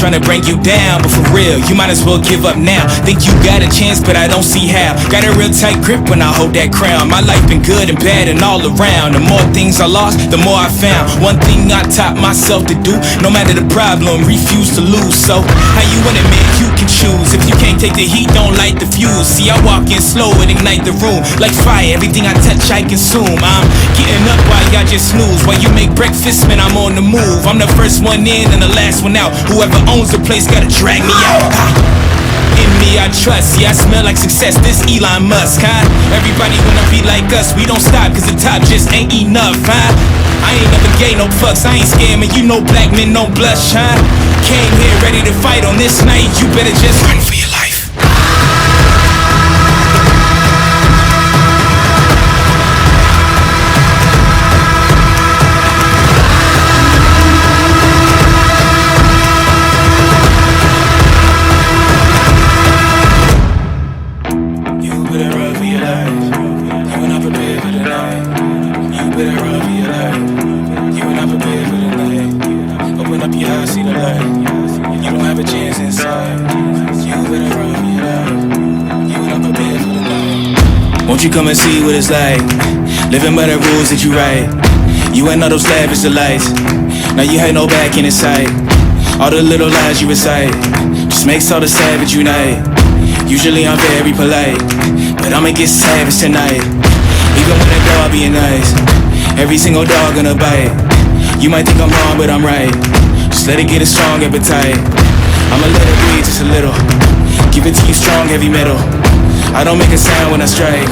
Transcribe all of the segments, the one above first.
trying to bring you down, but for real, you might as well give up now. Think you got a chance, but I don't see how. Got a real tight grip when I hold that crown. My life been good and bad and all around. The more things I lost, the more I found. One thing I taught myself to do, no matter the problem, refuse to lose. So, how you want it, man? You can choose. If you can't take the heat, don't light the fuse. See, I walk in slow and ignite the room. Like fire, everything I touch, I consume. I'm getting up while y'all just snooze. While you make breakfast, man, I'm on the move. I'm the first one in and the last one out. Whoever owns the place gotta drag me out. In me I trust, yeah, I smell like success, this Elon Musk, huh? Everybody wanna be like us, we don't stop, cause the top just ain't enough, huh? I ain't never gay, no fucks, I ain't scamming, you know black men don't blush, huh? Came here ready to fight on this night, you better just run for your life. Won't you come and see what it's like, living by the rules that you write. You ain't all those lavish delights, now you had no back in sight. All the little lies you recite just makes all the savage unite. Usually I'm very polite, but I'ma get savage tonight. Even when a dog being nice, every single dog gonna bite. You might think I'm wrong, but I'm right. Just let it get a strong appetite. I'ma let it breathe just a little, give it to you strong, heavy metal. I don't make a sound when I strike,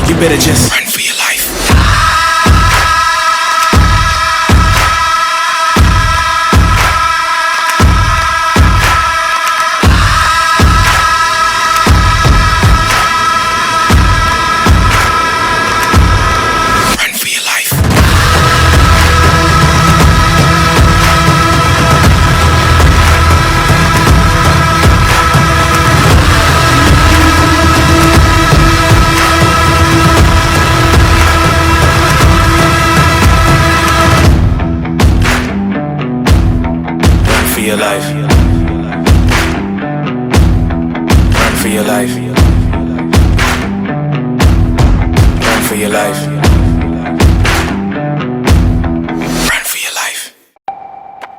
you better just run for your life. Run for your life. Your life. Run for your life. Run for your life. Run for your life.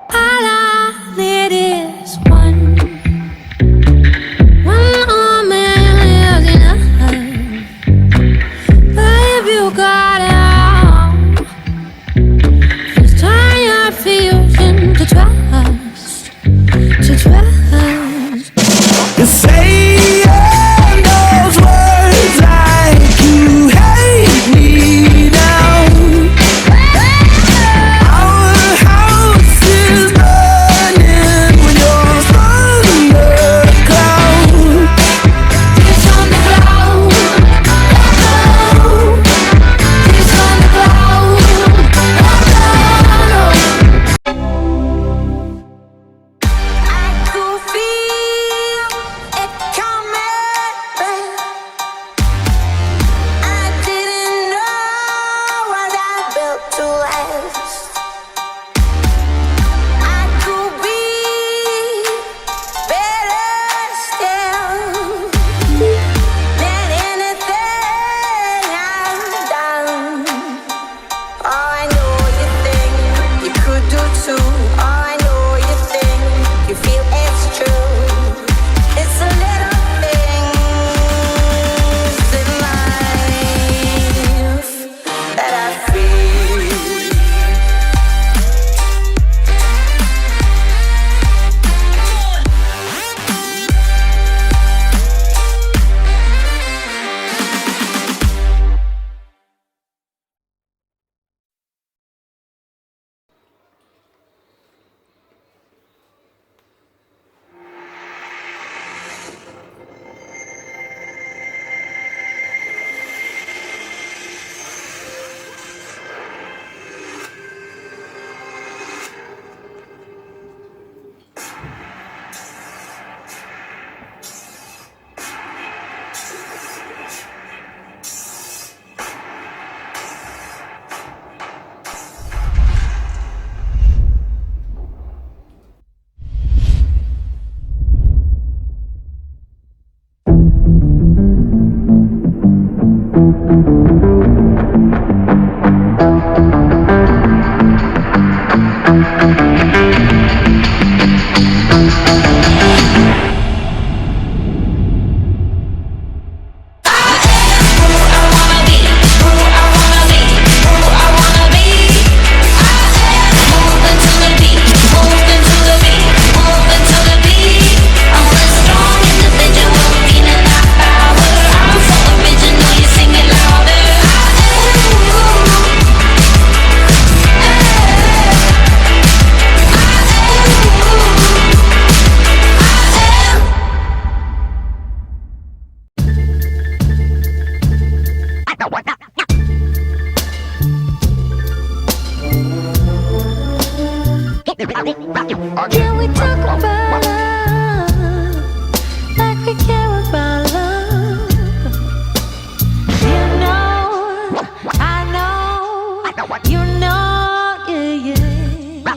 All I need is one arm and enough. But if you got it all, just turn your fears into trust. You're saying those words like you hate me. Can we talk about love like we care about love? You know, I know, you know, yeah, yeah.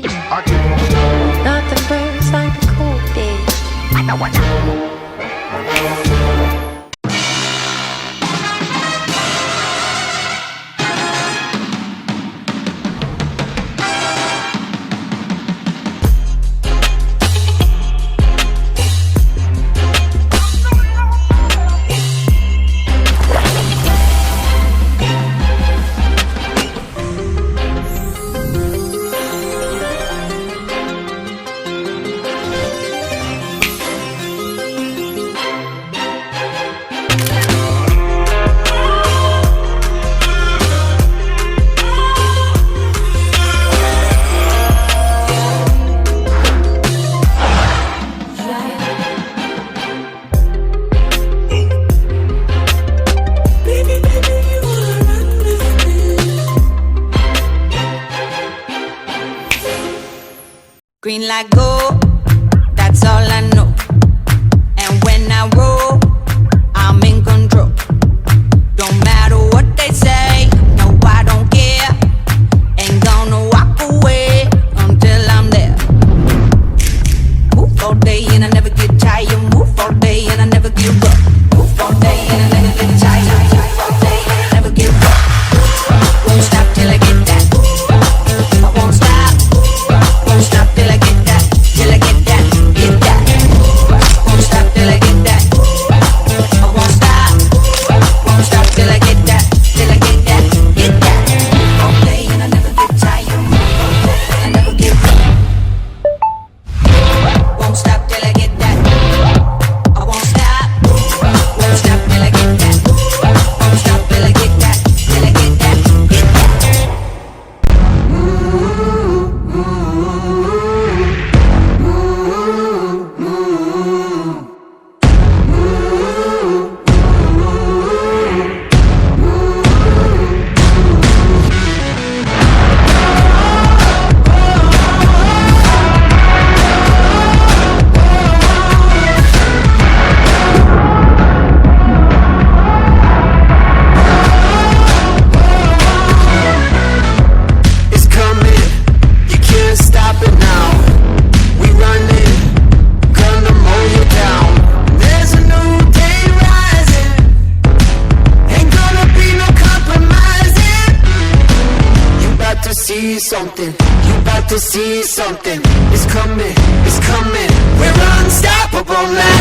Nothing burns like a cold day. Green light go, that's all I know. And when I roll, I'm in control. Don't matter what they say, no, I don't care. Ain't gonna walk away until I'm there. Move all day and I never get tired. Move all day and I never give up. Move all day and I never get tired. Move all day and I never give up. Won't stop till I get that. I won't stop. Won't stop till I get that. Till I get that. Get that. Won't stop till I get that. I won't stop. Won't stop till I get that. Till I get that. Get that. Move all day and I never get tired. Move all day and I never give up. Won't stop till I get that. I won't stop. Won't stop till I get that. Won't stop till I get that. Till I get that. Get that. It's coming, you can't stop it now. We running, gonna mow you down. There's a new day rising, ain't gonna be no compromising. You about to see something, you about to see something. It's coming, we're unstoppable now.